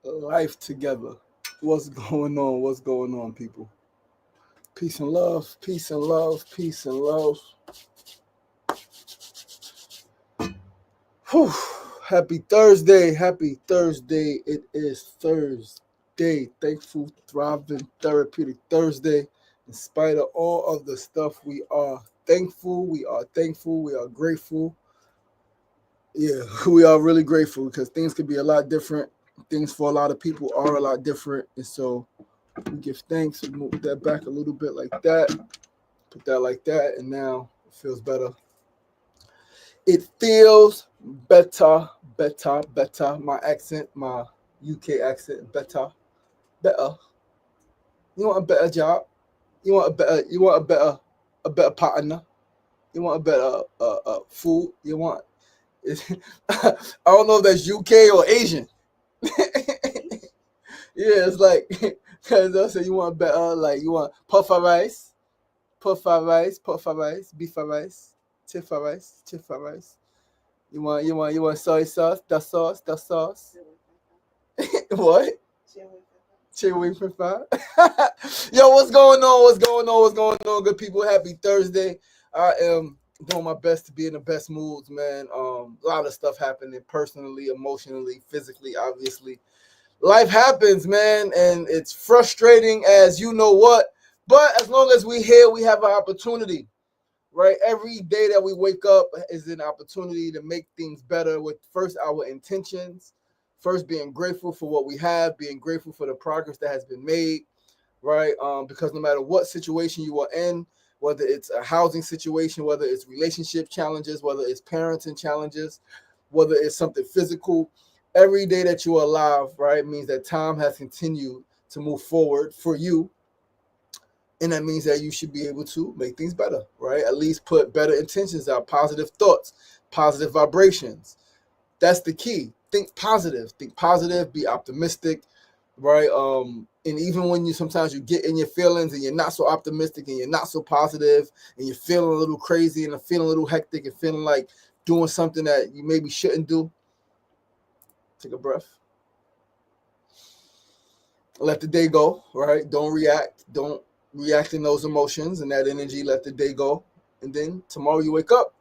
life together. What's going on? What's going on, people? Peace and love, peace and love, peace and love. Whew. Happy Thursday. Happy Thursday. It is Thursday. Thankful, thriving, therapeutic Thursday. In spite of all of the stuff, we are thankful. We are thankful. We are grateful. Yeah, we are really grateful because things could be a lot different. Things for a lot of people are a lot different. And so we give thanks. We move that back a little bit like that. Put that like that. And now it feels better. It feels better. My accent, my UK accent, better. You want a better job? You want a better partner? You want a better food? You want I don't know if that's UK or Asian. Yeah, it's like because I say you want better, like you want puffer rice, beef rice, chifa rice. You want soy sauce, the sauce. What? Chiwi for Yo, what's going on? Good people, happy Thursday. I am doing my best to be in the best moods, man. A lot of stuff happening personally, emotionally, physically, obviously. Life happens, man, and it's frustrating as you know what. But as long as we're here, we have an opportunity, right? Every day that we wake up is an opportunity to make things better with first our intentions, first being grateful for what we have, being grateful for the progress that has been made, right? Because no matter what situation you are in, whether it's a housing situation, whether it's relationship challenges, whether it's parenting challenges, whether it's something physical, every day that you are alive, right, means that time has continued to move forward for you. And that means that you should be able to make things better, right? At least put better intentions out, positive thoughts, positive vibrations. That's the key. Think positive, be optimistic, right? And even when sometimes you get in your feelings and you're not so optimistic and you're not so positive and you're feeling a little crazy and feeling a little hectic and feeling like doing something that you maybe shouldn't do, take a breath. Let the day go, right? Don't react in those emotions and that energy. Let the day go. And then tomorrow you wake up,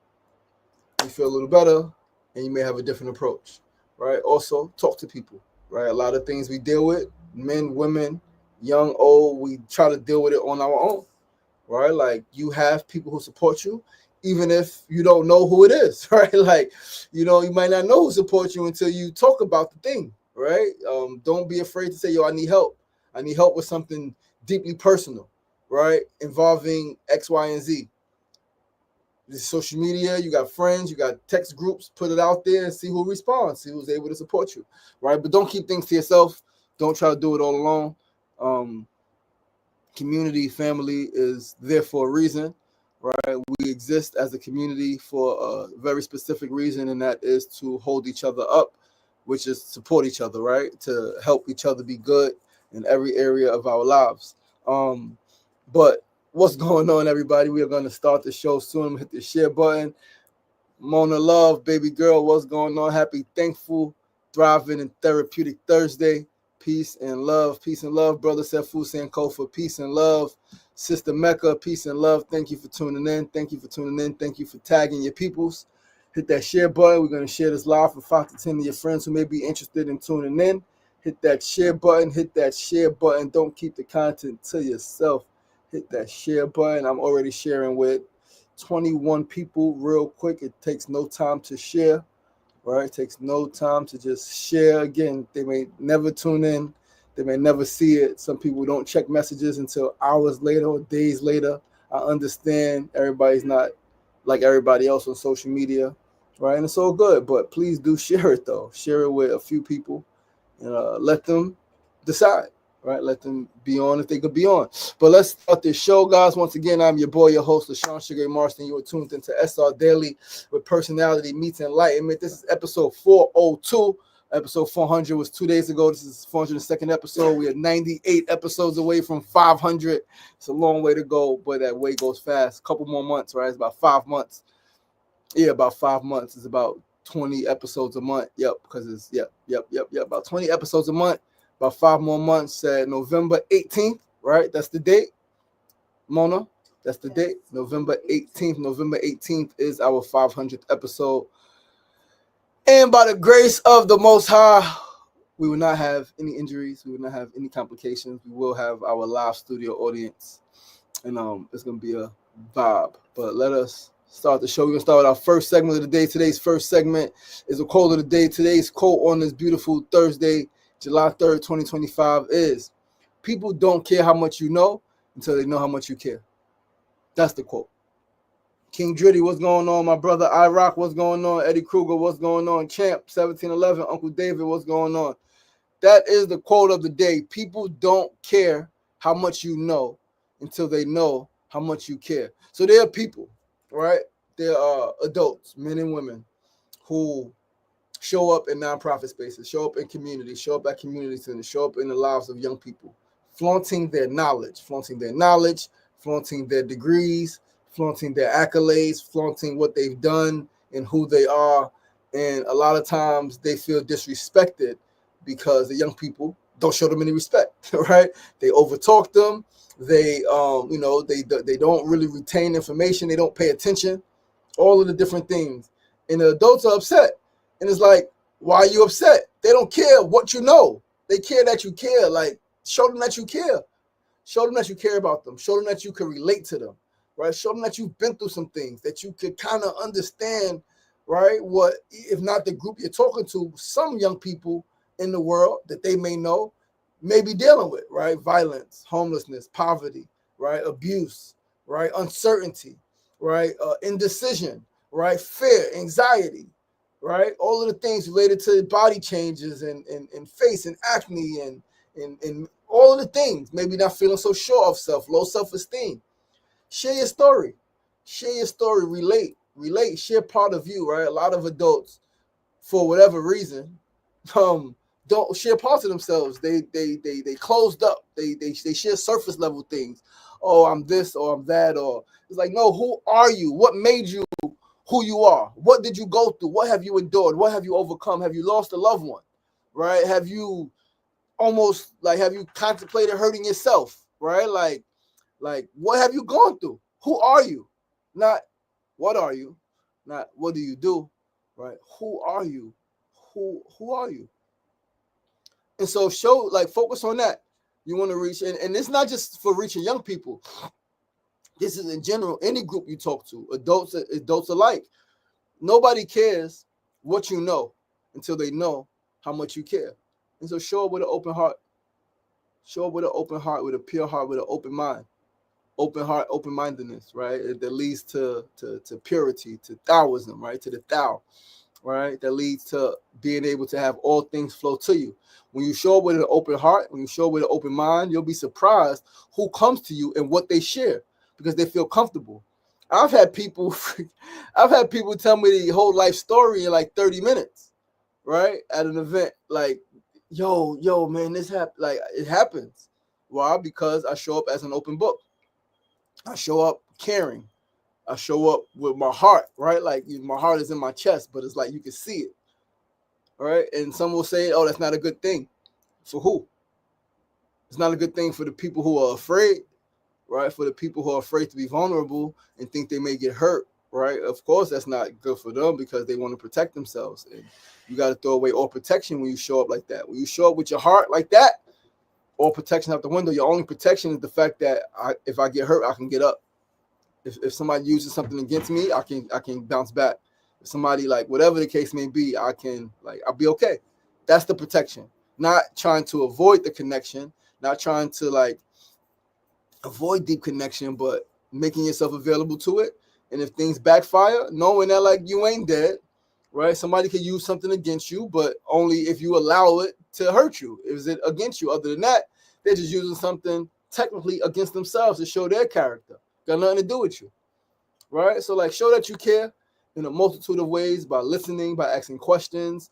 you feel a little better, and you may have a different approach, right? Also, talk to people, right? A lot of things we deal with, men, women, young, old, we try to deal with it on our own, right? Like you have people who support you, even if you don't know who it is, right? Like, you might not know who supports you until you talk about the thing, right? Don't be afraid to say, yo, I need help. I need help with something deeply personal, right? Involving X, Y, and Z. This social media, you got friends, you got text groups, put it out there and see who responds, see who's able to support you, right? But don't keep things to yourself. Don't try to do it all alone. Community, family is there for a reason, right? We exist as a community for a very specific reason, and that is to hold each other up, which is support each other, right? To help each other be good in every area of our lives. But what's going on, everybody? We are going to start the show soon. Hit the share button. Mona Love, baby girl, what's going on? Happy, thankful, thriving, and therapeutic Thursday. Peace and love. Peace and love, brother Sefu Sankofa. Peace and love. Sister Mecca, peace and love. Thank you for tuning in. Thank you for tagging your peoples. Hit that share button. We're going to share this live for 5 to 10 of your friends who may be interested in tuning in. Hit that share button. Don't keep the content to yourself. Hit that share button. I'm already sharing with 21 people real quick. It takes no time to share, right? It takes no time to just share. Again, they may never tune in. They may never see it. Some people don't check messages until hours later or days later. I understand everybody's not like everybody else on social media, right? And it's all good, but please do share it, though. Share it with a few people and let them decide. Right, let them be on if they could be on. But let's start this show, guys. Once again, I'm your boy, your host, LaShawn Sugar Marston. You are tuned into SRDaily with personality meets enlightenment. This is episode 402. Episode 400 was 2 days ago. This is 402nd episode. We are 98 episodes away from 500. It's a long way to go, but that way goes fast. A couple more months, right? It's about 5 months. Yeah, about 5 months. It's about 20 episodes a month. Yep, because it's about 20 episodes a month. about 5 more months at November 18th, right? That's the date, Mona. That's the date, November 18th. November 18th is our 500th episode. And by the grace of the Most High, we will not have any injuries. We will not have any complications. We will have our live studio audience. And it's going to be a vibe. But let us start the show. We're going to start with our first segment of the day. Today's first segment is a quote of the day. Today's quote on this beautiful Thursday, July 3rd, 2025 is, "People don't care how much you know until they know how much you care." That's the quote. King Dritty, what's going on? My brother iRock, what's going on? Eddie Kruger, what's going on? Champ 1711, Uncle David, what's going on? That is the quote of the day. People don't care how much you know until they know how much you care. So there are people, right? There are adults, men and women, who show up in nonprofit spaces, show up in communities, show up at community centers, show up in the lives of young people, flaunting their knowledge, flaunting their degrees, flaunting their accolades, flaunting what they've done and who they are. And a lot of times they feel disrespected because the young people don't show them any respect, right? They overtalk them. They, they don't really retain information. They don't pay attention, all of the different things. And the adults are upset. And it's like, why are you upset? They don't care what you know. They care that you care. Like, show them that you care. Show them that you care about them. Show them that you can relate to them, right? Show them that you've been through some things, that you could kind of understand, right? What, if not the group you're talking to, some young people in the world that they may know may be dealing with, right? Violence, homelessness, poverty, right? Abuse, right? Uncertainty, right? Indecision, right? Fear, anxiety, right? All of the things related to body changes and face and acne and all of the things, maybe not feeling so sure of self, low self-esteem. Share your story. Share your story. Relate. Share part of you, right? A lot of adults, for whatever reason, don't share parts of themselves. They closed up. They share surface level things. Oh, I'm this or I'm that, or it's like, no, who are you? What made you who you are? What did you go through? What have you endured? What have you overcome? Have you lost a loved one? Right? Have you contemplated hurting yourself? Right? Like what have you gone through? Who are you? Not what are you? Not what do you do? Right? Who are you? Who are you? And so focus on that. You want to reach, and it's not just for reaching young people. This is in general, any group you talk to, adults alike. Nobody cares what you know until they know how much you care. And so show up with an open heart. Show up with an open heart, with a pure heart, with an open mind. Open heart, open-mindedness, right? That leads to purity, to Taoism, right? To the Tao, right? That leads to being able to have all things flow to you. When you show up with an open heart, when you show up with an open mind, you'll be surprised who comes to you and what they share because they feel comfortable. I've had people tell me the whole life story in like 30 minutes, right? At an event, like, yo, man, this happened. Like, it happens. Why? Because I show up as an open book. I show up caring. I show up with my heart, right? Like, my heart is in my chest, but it's like you can see it, right? And some will say, oh, that's not a good thing. For who? It's not a good thing for the people who are afraid, right? For the people who are afraid to be vulnerable and think they may get hurt, right? Of course, that's not good for them because they want to protect themselves. And you got to throw away all protection when you show up like that. When you show up with your heart like that, all protection out the window. Your only protection is the fact that if I get hurt, I can get up. If somebody uses something against me, I can bounce back. If somebody, like, whatever the case may be, I'll be okay. That's the protection. Not trying to avoid the connection, not trying to avoid deep connection, but making yourself available to it. And if things backfire, knowing that you ain't dead, right? Somebody could use something against you, but only if you allow it to hurt you. Is it against you? Other than that, they're just using something technically against themselves to show their character. Got nothing to do with you, right? So show that you care in a multitude of ways by listening, by asking questions.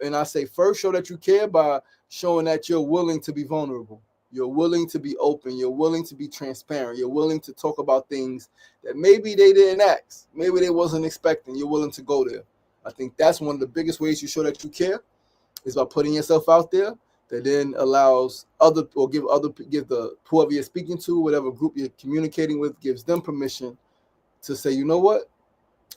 And I say first, show that you care by showing that you're willing to be vulnerable. You're willing to be open. You're willing to be transparent. You're willing to talk about things that maybe they didn't ask. Maybe they wasn't expecting. You're willing to go there. I think that's one of the biggest ways you show that you care is by putting yourself out there that then allows other, or give the whoever you're speaking to, whatever group you're communicating with, gives them permission to say, you know what,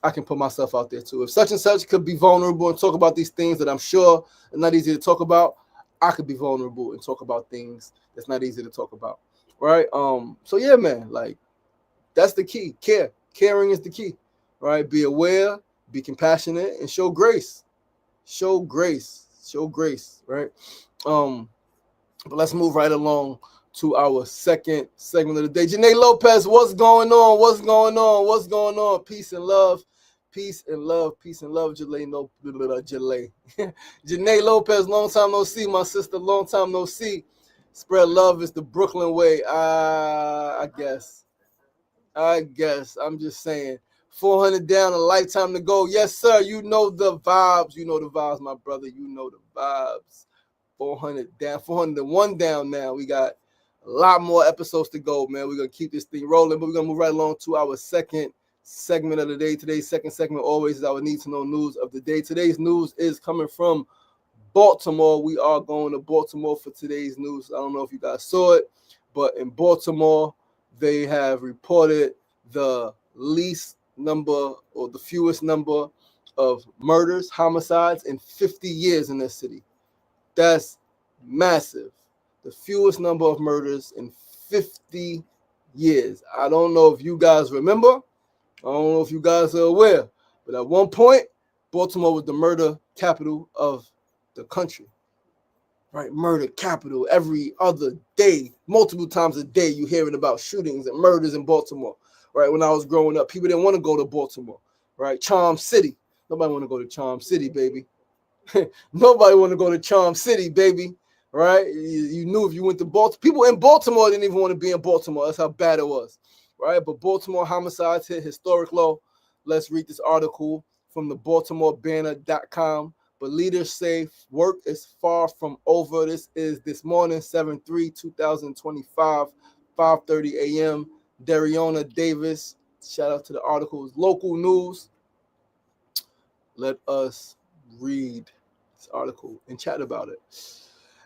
I can put myself out there too. If such and such could be vulnerable and talk about these things that I'm sure are not easy to talk about, I could be vulnerable and talk about things that's not easy to talk about, right? So yeah, man, like that's the key. Caring is the key, right? Be aware, be compassionate, and show grace. Show grace, right? But let's move right along to our second segment of the day. Janae Lopez, what's going on? What's going on? What's going on? Peace and love. Peace and love. Peace and love, Janae. No, Janae. Janae Lopez, long time no see, my sister. Long time no see. Spread love is the Brooklyn way. I guess. I'm just saying. 400 down, a lifetime to go. Yes, sir. You know the vibes. You know the vibes, my brother. You know the vibes. 400 down, 401 down now. We got a lot more episodes to go, man. We're going to keep this thing rolling, but we're going to move right along to our second segment of the day. Today's second segment always is our need to know news of the day. Today's news is coming from Baltimore. We are going to Baltimore for today's news. I don't know if you guys saw it, but in Baltimore, they have reported the least number, or the fewest number, of murders, homicides in 50 years in this city. That's massive. The fewest number of murders in 50 years. I don't know if you guys remember. I don't know if you guys are aware. But at one point, Baltimore was the murder capital of the country. Right? Murder capital. Every other day, multiple times a day, you're hearing about shootings and murders in Baltimore. Right? When I was growing up, people didn't want to go to Baltimore. Right? Charm City. Nobody want to go to Charm City, baby. Nobody want to go to Charm City, baby. Right? You knew if you went to Baltimore, people in Baltimore didn't even want to be in Baltimore. That's how bad it was. Right? But Baltimore homicides hit historic low. Let's read this article from the BaltimoreBanner.com. But leaders say work is far from over. This is this morning, 7/3/2025, 5:30 a.m. Dariona Davis. Shout out to the articles. Local news. Let us read this article and chat about it.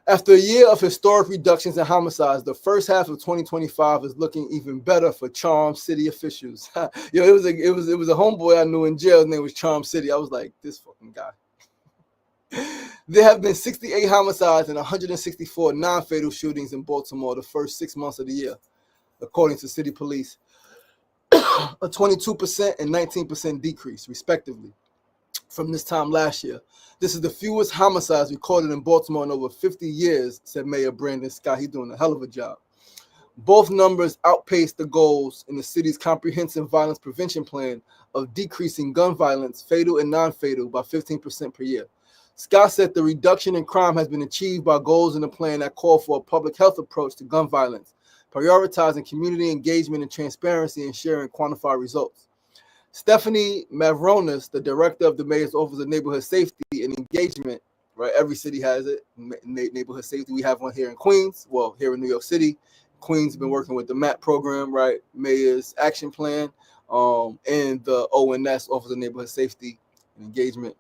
After a year of historic reductions in homicides, the first half of 2025 is looking even better for Charm City officials. Yo, it was a homeboy I knew in jail. His name was Charm City. I was like, this fucking guy. There have been 68 homicides and 164 non-fatal shootings in Baltimore the first 6 months of the year, according to city police. A 22% and 19% decrease, respectively, from this time last year. This is the fewest homicides recorded in Baltimore in over 50 years, said Mayor Brandon Scott. He's doing a hell of a job. Both numbers outpaced the goals in the city's comprehensive violence prevention plan of decreasing gun violence, fatal and non-fatal, by 15% per year. Scott said the reduction in crime has been achieved by goals in the plan that call for a public health approach to gun violence, prioritizing community engagement and transparency, and sharing quantified results. Stephanie Mavronis, the director of the Mayor's Office of Neighborhood Safety and Engagement, right? Every city has it. Neighborhood safety. We have one here in Queens. Well, here in New York City. Queens has been working with the MAP program, right? Mayor's Action Plan, and the ONS, Office of Neighborhood Safety and Engagement,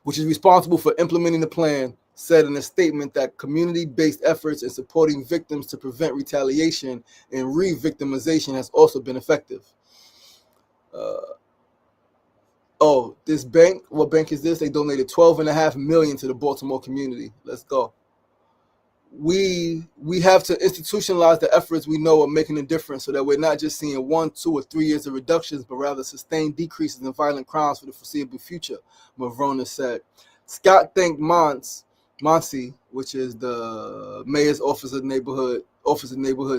which is responsible for implementing the plan, said in a statement that community-based efforts in supporting victims to prevent retaliation and re-victimization has also been effective. This bank, what bank is this? They donated $12.5 million to the Baltimore community. Let's go. We have to institutionalize the efforts we know are making a difference, so that we're not just seeing 1, 2, or 3 years of reductions, but rather sustained decreases in violent crimes for the foreseeable future, Mavrona said. Scott thanked Monsi, which is the Mayor's Office of Neighborhood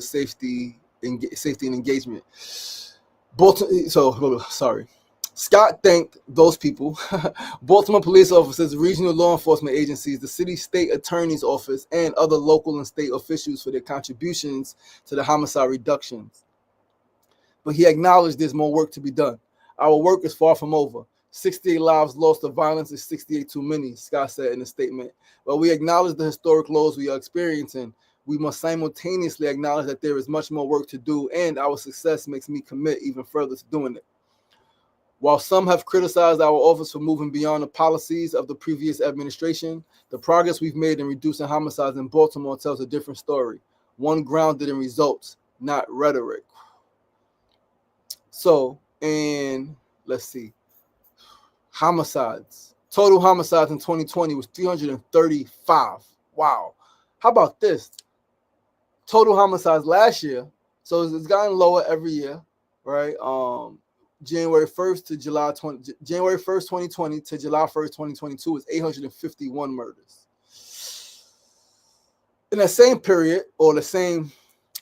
Safety and Engagement. Scott thanked those people, Baltimore police officers, regional law enforcement agencies, the city state attorney's office, and other local and state officials for their contributions to the homicide reductions. But he acknowledged there's more work to be done. Our work is far from over. 68 lives lost to violence is 68 too many, Scott said in a statement. But we acknowledge the historic lows we are experiencing. We must simultaneously acknowledge that there is much more work to do, and our success makes me commit even further to doing it. While some have criticized our office for moving beyond the policies of the previous administration, the progress we've made in reducing homicides in Baltimore tells a different story, one grounded in results, not rhetoric. So, and let's see, homicides. Total homicides in 2020 was 335. Wow. How about this? Total homicides last year, so it's gotten lower every year, right? January 1st to January 1st, 2020 to July 1st, 2022 is 851 murders. In that same period, or the same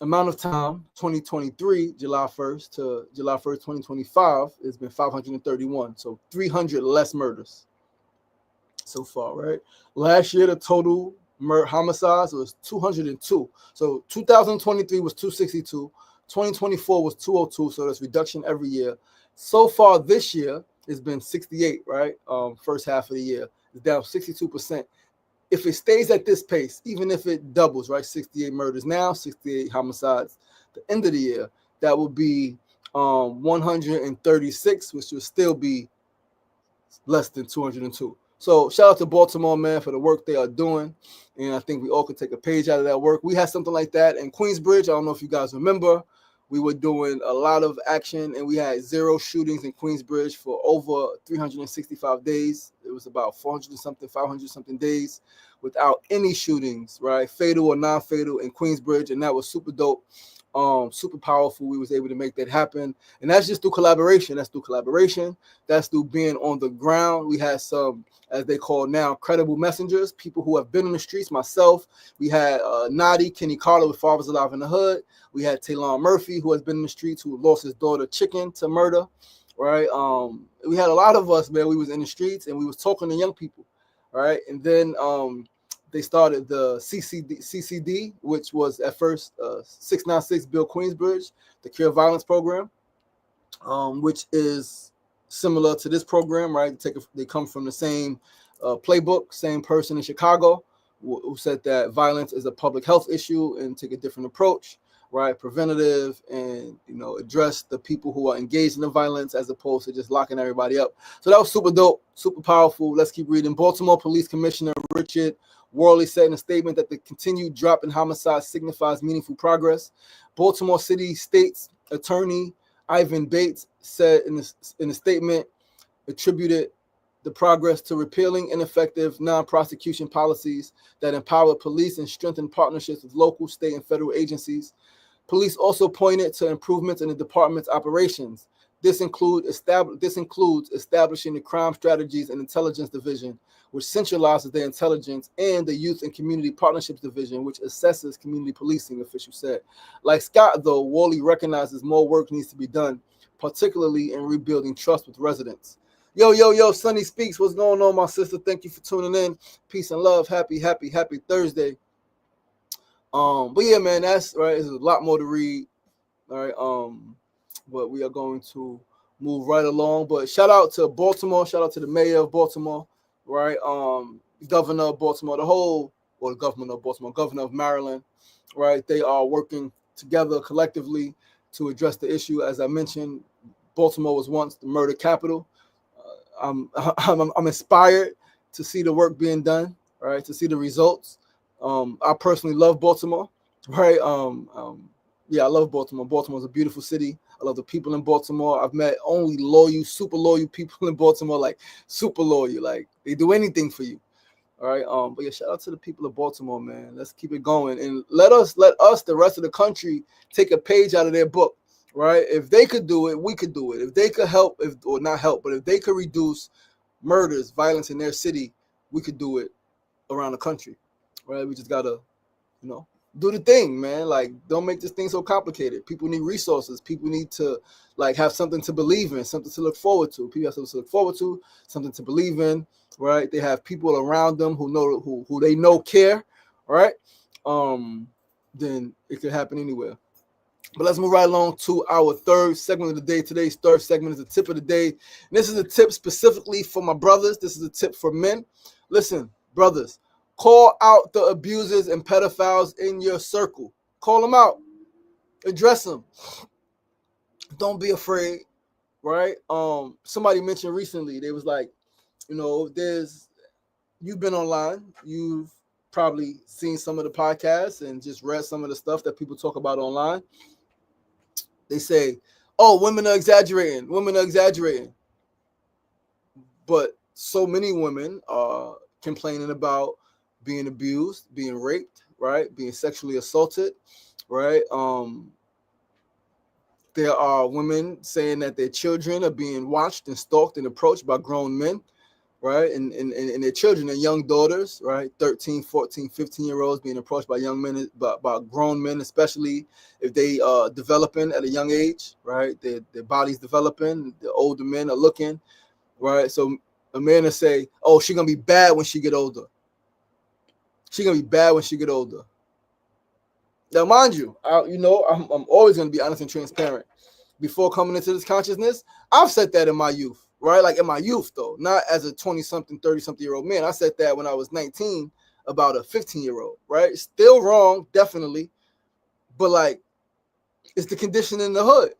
amount of time, 2023, July 1st to July 1st, 2025, it's been 531. So 300 less murders so far, right? Last year, the total homicides was 202. So 2023 was 262. 2024 was 202. So there's reduction every year. So far this year, it's been 68, right? First half of the year, it's down 62%. If it stays at this pace, even if it doubles, right? 68 murders now, 68 homicides. The end of the year, that would be 136, which would still be less than 202. So shout out to Baltimore, man, for the work they are doing. And I think we all could take a page out of that work. We had something like that in Queensbridge. I don't know if you guys remember. We were doing a lot of action, and we had 0 shootings in Queensbridge for over 365 days. It was about 500-something days without any shootings, right? Fatal or non-fatal in Queensbridge, and that was super dope, super powerful. We was able to make that happen, and that's just through collaboration. That's through being on the ground. We had some, as they call now, credible messengers, people who have been in the streets. Myself, we had Nadi, Kenny Carter with Fathers Alive in the Hood. We had Taylon Murphy, who has been in the streets, who lost his daughter Chicken to murder, right? We had a lot of us, man. We was in the streets, and we was talking to young people, right? And then they started the CCD, which was at first 696 Bill Queensbridge, the Cure Violence Program, which is similar to this program, right? They come from the same playbook, same person in Chicago who said that violence is a public health issue and take a different approach, right? Preventative, and address the people who are engaged in the violence as opposed to just locking everybody up. So that was super dope, super powerful. Let's keep reading. Baltimore Police Commissioner Richard Worley said in a statement that the continued drop in homicides signifies meaningful progress. Baltimore City State's Attorney Ivan Bates said in a statement, attributed the progress to repealing ineffective non-prosecution policies that empower police and strengthen partnerships with local, state, and federal agencies. Police also pointed to improvements in the department's operations. This includes establishing the Crime Strategies and Intelligence Division, which centralizes their intelligence, and the Youth and Community Partnerships Division, which assesses community policing, officials said. Like Scott, though, Worley recognizes more work needs to be done, particularly in rebuilding trust with residents. Yo, Sunny Speaks. What's going on, my sister? Thank you for tuning in. Peace and love. Happy Thursday. But yeah, man, that's right. There's a lot more to read. All right. But we are going to move right along. But shout out to Baltimore. Shout out to the mayor of Baltimore, right? Governor of Baltimore, the governor of Baltimore, governor of Maryland, right? They are working together collectively to address the issue. As I mentioned, Baltimore was once the murder capital. I'm inspired to see the work being done, right? To see the results. I personally love Baltimore, right? Yeah, I love Baltimore. Baltimore's a beautiful city. I love the people in Baltimore. I've met only loyal, super loyal people in Baltimore, like super loyal. Like they do anything for you. All right. But yeah, shout out to the people of Baltimore, man. Let's keep it going. And let us, the rest of the country, take a page out of their book. Right? If they could do it, we could do it. If they could help, or not help, but if they could reduce murders, violence in their city, we could do it around the country. Right? We just gotta, do the thing, man. Like, don't make this thing so complicated. People need resources. People need to have something to believe in, something to look forward to. People have something to look forward to, something to believe in, right? They have people around them who they know care, right? Then it could happen anywhere. But let's move right along to our third segment of the day. Today's third segment is the tip of the day. And this is a tip specifically for my brothers. This is a tip for men. Listen, brothers, call out the abusers and pedophiles in your circle. Call them out. Address them. Don't be afraid. right? Somebody mentioned recently, they was like, you've been online, you've probably seen some of the podcasts and just read some of the stuff that people talk about online. They say, oh, women are exaggerating. But so many women are complaining about being abused, being raped, right? Being sexually assaulted, right? There are women saying that their children are being watched and stalked and approached by grown men, right? And their children and young daughters, right? 13, 14, 15-year-olds being approached by young men, by grown men, especially if they are developing at a young age, right? Their body's developing, the older men are looking, right? So a man will say, oh, she's going to be bad when she get older. She's going to be bad when she get older. Now, mind you, I'm always going to be honest and transparent. Before coming into this consciousness, I've said that in my youth, right? Like in my youth, though, not as a 20-something, 30-something-year-old man. I said that when I was 19 about a 15-year-old, right? Still wrong, definitely. But like, it's the condition in the hood.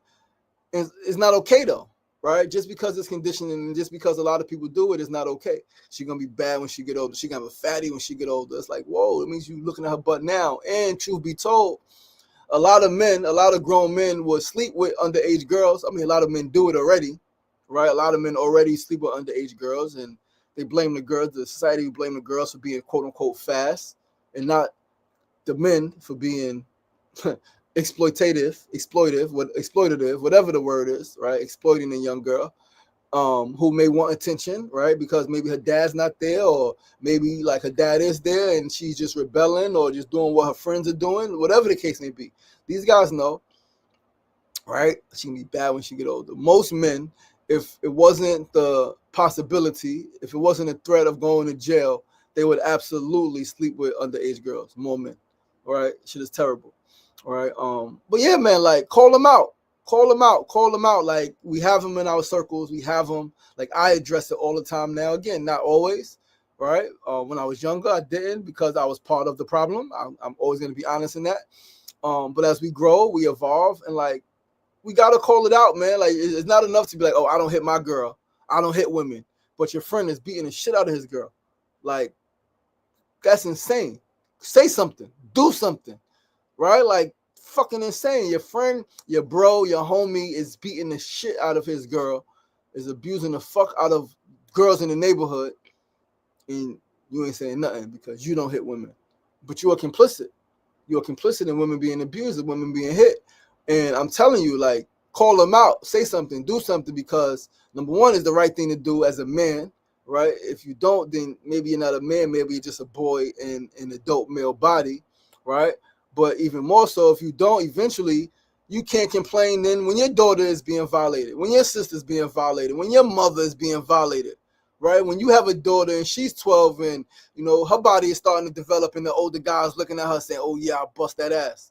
It's not okay, though, right? Just because it's conditioning and just because a lot of people do it is not okay. She's going to be bad when she get older. She's going to have a fatty when she get older. It's like, whoa, it means you looking at her butt now. And truth be told, a lot of grown men will sleep with underage girls. I mean, a lot of men do it already, right? A lot of men already sleep with underage girls, and they blame the girls. The society blame the girls for being quote unquote fast, and not the men for being exploitative, whatever the word is, right? Exploiting a young girl. Who may want attention, right? Because maybe her dad's not there, or maybe like her dad is there and she's just rebelling or just doing what her friends are doing, whatever the case may be. These guys know, right? She can be bad when she get older. Most men, if it wasn't the possibility, if it wasn't a threat of going to jail, they would absolutely sleep with underage girls. More men, right? Shit is terrible, right? But yeah, man, like call them out. Like we have them in our circles. We have them. Like I address it all the time now. Again, not always, right? When I was younger, I didn't because I was part of the problem. I'm always going to be honest in that. But as we grow, we evolve, and like we gotta call it out, man. Like it's not enough to be like, oh, I don't hit my girl. I don't hit women. But your friend is beating the shit out of his girl. Like that's insane. Say something. Do something, right? Like fucking insane. Your friend, your bro, your homie is beating the shit out of his girl, is abusing the fuck out of girls in the neighborhood, and you ain't saying nothing because you don't hit women. But you are complicit. You are complicit in women being abused and women being hit. And I'm telling you, like, call them out, say something, do something, because number one is the right thing to do as a man, right? If you don't, then maybe you're not a man, maybe you're just a boy in an adult male body, right? But even more so, if you don't, eventually you can't complain then when your daughter is being violated, when your sister's being violated, when your mother is being violated, right? When you have a daughter and she's 12 and, her body is starting to develop and the older guys looking at her saying, oh yeah, I'll bust that ass.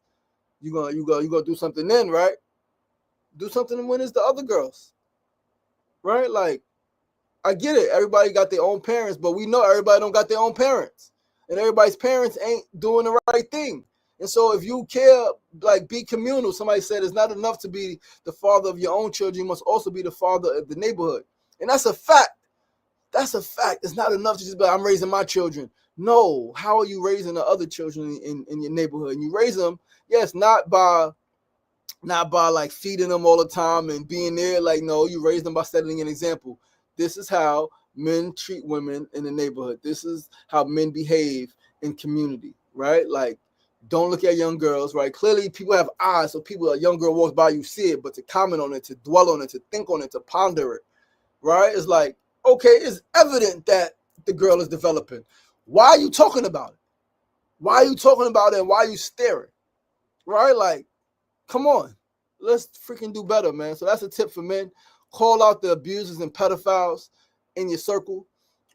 You gonna do something then, right? Do something when it's the other girls, right? Like, I get it. Everybody got their own parents, but we know everybody don't got their own parents, and everybody's parents ain't doing the right thing. And so, if you care, like, be communal. Somebody said it's not enough to be the father of your own children; you must also be the father of the neighborhood, and that's a fact. That's a fact. It's not enough to just be like, I'm raising my children. No, how are you raising the other children in your neighborhood? And you raise them, yes, not by like feeding them all the time and being there. Like, no, you raise them by setting an example. This is how men treat women in the neighborhood. This is how men behave in community, right? Like, don't look at young girls, right? Clearly, people have eyes, so a young girl walks by, you see it, but to comment on it, to dwell on it, to think on it, to ponder it, right? It's like, okay, it's evident that the girl is developing. Why are you talking about it? Why are you talking about it, and why are you staring, right? Like, come on, let's freaking do better, man. So that's a tip for men. Call out the abusers and pedophiles in your circle,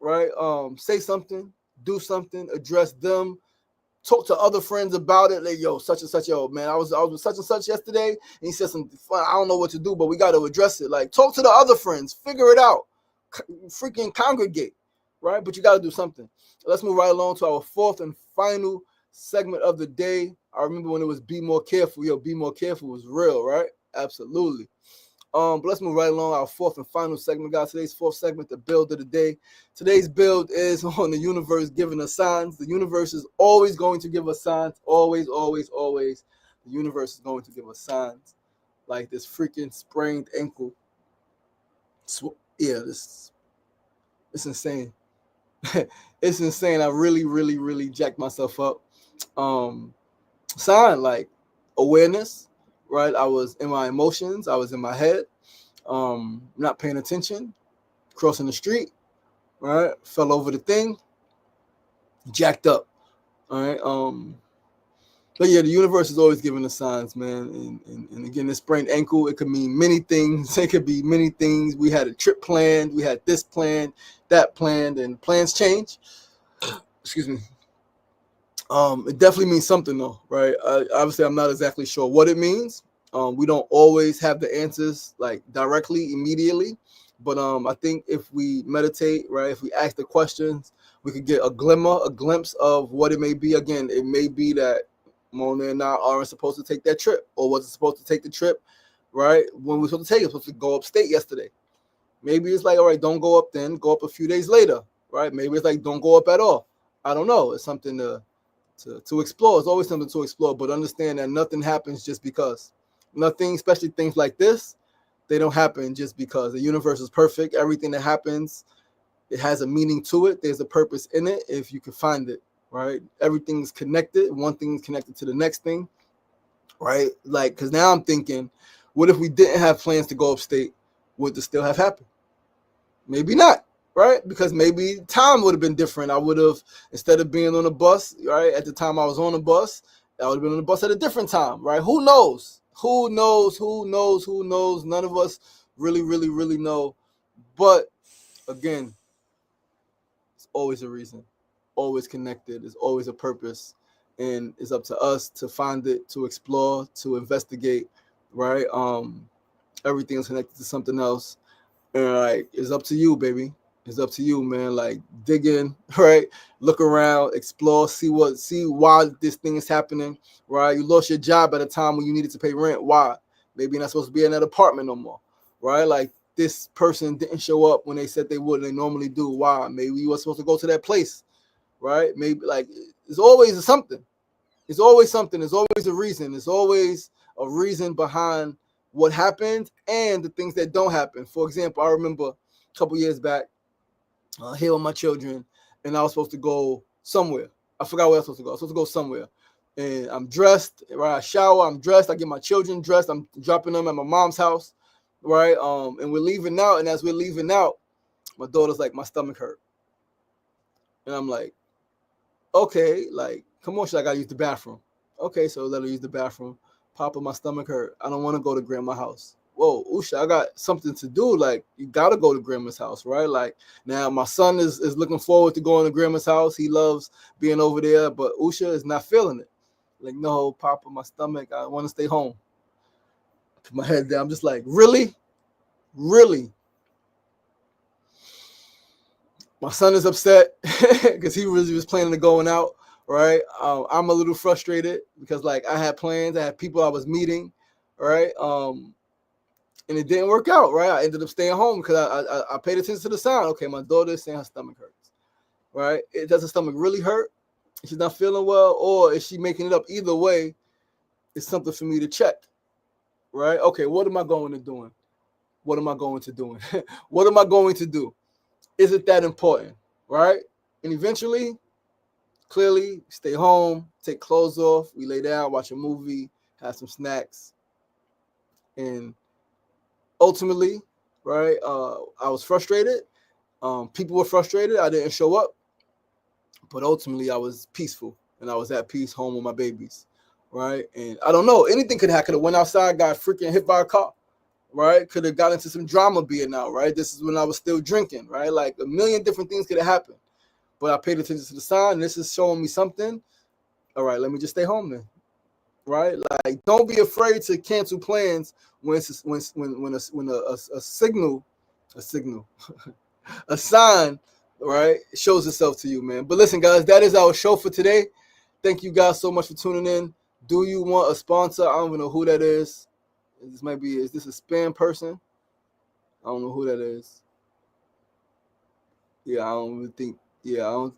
right? Say something, do something, address them. Talk to other friends about it. Like, yo, such and such, yo, man, I was with such and such yesterday, and he said something fun. I don't know what to do, but we got to address it. Like, talk to the other friends, figure it out, freaking congregate, right? But you got to do something. Let's move right along to our fourth and final segment of the day. I remember when it was Be More Careful. Yo, Be More Careful was real, right? Absolutely. But let's move right along. Our fourth and final segment, guys. Today's fourth segment, the build of the day. Today's build is on the universe giving us signs. The universe is always going to give us signs. Always, always, always. The universe is going to give us signs. Like this freaking sprained ankle. Yeah, it's insane. It's insane. I really, really, really jacked myself up. Sign like awareness, right? I was in my emotions. I was in my head. Not paying attention. Crossing the street, right? Fell over the thing. Jacked up. All right. But yeah, the universe is always giving us signs, man. And again, this sprained ankle, it could mean many things. It could be many things. We had a trip planned. We had this planned, that planned, and plans change. Excuse me. It definitely means something, though, right? Obviously, I'm not exactly sure what it means. We don't always have the answers like directly, immediately. But I think if we meditate, right, if we ask the questions, we could get a glimpse of what it may be. Again, it may be that Mona and I aren't supposed to take that trip, or wasn't supposed to take the trip, right? When we're supposed to take it, supposed to go upstate yesterday. Maybe it's like, all right, don't go up then, go up a few days later, right? Maybe it's like, don't go up at all. I don't know. It's something to explore. It's always something to explore, but understand that nothing happens just because. Nothing, especially things like this, they don't happen just because. The universe is perfect. Everything that happens, it has a meaning to it. There's a purpose in it if you can find it. Right? Everything's connected. One thing is connected to the next thing, right? Like, because now I'm thinking, what if we didn't have plans to go upstate? Would this still have happened? Maybe not, right? Because maybe time would have been different. I would have, instead of being on a bus, right, at the time I was on a bus, I would have been on a bus at a different time, right? Who knows? Who knows? Who knows? Who knows? None of us really, really, really know. But again, it's always a reason. Always connected. There's always a purpose, and it's up to us to find it, to explore, to investigate, right? Everything is connected to something else, and like it's up to you, baby. It's up to you, man. Like dig in, right? Look around, explore, see why this thing is happening, right? You lost your job at a time when you needed to pay rent. Why? Maybe you're not supposed to be in that apartment no more, right? Like this person didn't show up when they said they would, and they normally do. Why? Maybe you were supposed to go to that place. Right? Maybe like it's always something. It's always something. There's always a reason. There's always a reason behind what happened and the things that don't happen. For example, I remember a couple years back here with my children, and I was supposed to go somewhere. I forgot where I was supposed to go. I was supposed to go somewhere. And I'm dressed, right? I shower, I'm dressed, I get my children dressed, I'm dropping them at my mom's house, right? And we're leaving out, and as we're leaving out, my daughter's like, my stomach hurt. And I'm like, okay, like, come on, I gotta use the bathroom. Okay, so let her use the bathroom. Papa, my stomach hurt. I don't want to go to grandma's house. Whoa, Usha, I got something to do. Like, you gotta go to grandma's house, right? Like, now my son is looking forward to going to grandma's house. He loves being over there, but Usha is not feeling it. Like, no, Papa, my stomach, I want to stay home. Put my head down. I'm just like, really? Really? My son is upset because he really was planning on going out, right? I'm a little frustrated because, like, I had plans, I had people I was meeting, right? And it didn't work out, right? I ended up staying home because I paid attention to the sign. Okay, my daughter is saying her stomach hurts, right? Does her stomach really hurt? She's not feeling well, or is she making it up? Either way, it's something for me to check, right? Okay, what am I going to do? What am I going to do? What am I going to do? Is it that important, right? And eventually, clearly, stay home, take clothes off, we lay down, watch a movie, have some snacks. And ultimately, right, I was frustrated. People were frustrated. I didn't show up. But ultimately, I was peaceful, and I was at peace home with my babies, right? And I don't know. Anything could happen. Could have went outside, got freaking hit by a car. Right? Could have got into some drama being out, right? This is when I was still drinking, right? Like a million different things could have happened. But I paid attention to the sign, and this is showing me something. All right, let me just stay home then. Right? Like, don't be afraid to cancel plans when a signal, a sign, right, shows itself to you, man. But listen, guys, that is our show for today. Thank you guys so much for tuning in. Do you want a sponsor? I don't even know who that is. Is this a spam person? I don't know who that is. Yeah, I don't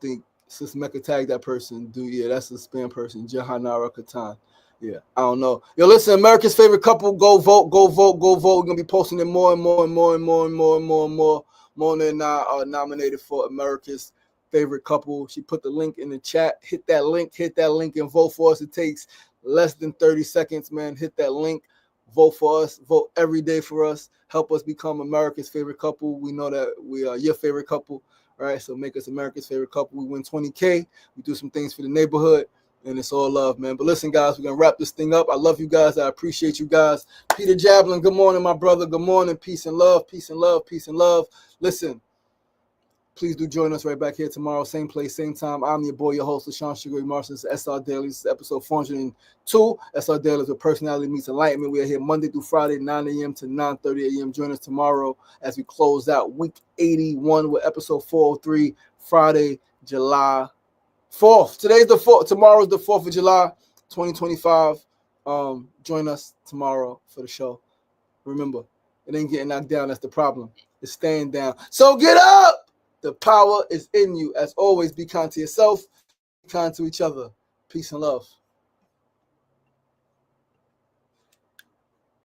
think Sis Mecca tagged that person. That's a spam person. Jahanara Katan. Yeah, I don't know. Yo, listen, America's favorite couple, go vote, go vote, go vote. We're gonna be posting it more and more and more and more and more and more and more. Mona and I are nominated for America's favorite couple. She put the link in the chat. Hit that link, and vote for us. It takes less than 30 seconds, man. Hit that link, vote for us, vote every day for us. Help us become America's favorite couple. We know that we are your favorite couple, right? So make us America's favorite couple. We win 20K. We do some things for the neighborhood. And it's all love, man. But listen, guys, we're going to wrap this thing up. I love you guys. I appreciate you guys. Peter Jablin, good morning, my brother. Good morning. Peace and love, peace and love, peace and love. Listen, please do join us right back here tomorrow. Same place, same time. I'm your boy, your host, LaShawn Sugar Marshall. This is SR Daily. This is episode 402. SR Daily is where personality meets enlightenment. We are here Monday through Friday, 9 a.m. to 9:30 a.m. Join us tomorrow as we close out week 81 with episode 403, Friday, July 4th. Today's the 4th. Tomorrow's the 4th of July, 2025. Join us tomorrow for the show. Remember, it ain't getting knocked down. That's the problem. It's staying down. So get up. The power is in you. As always, be kind to yourself, be kind to each other. Peace and love.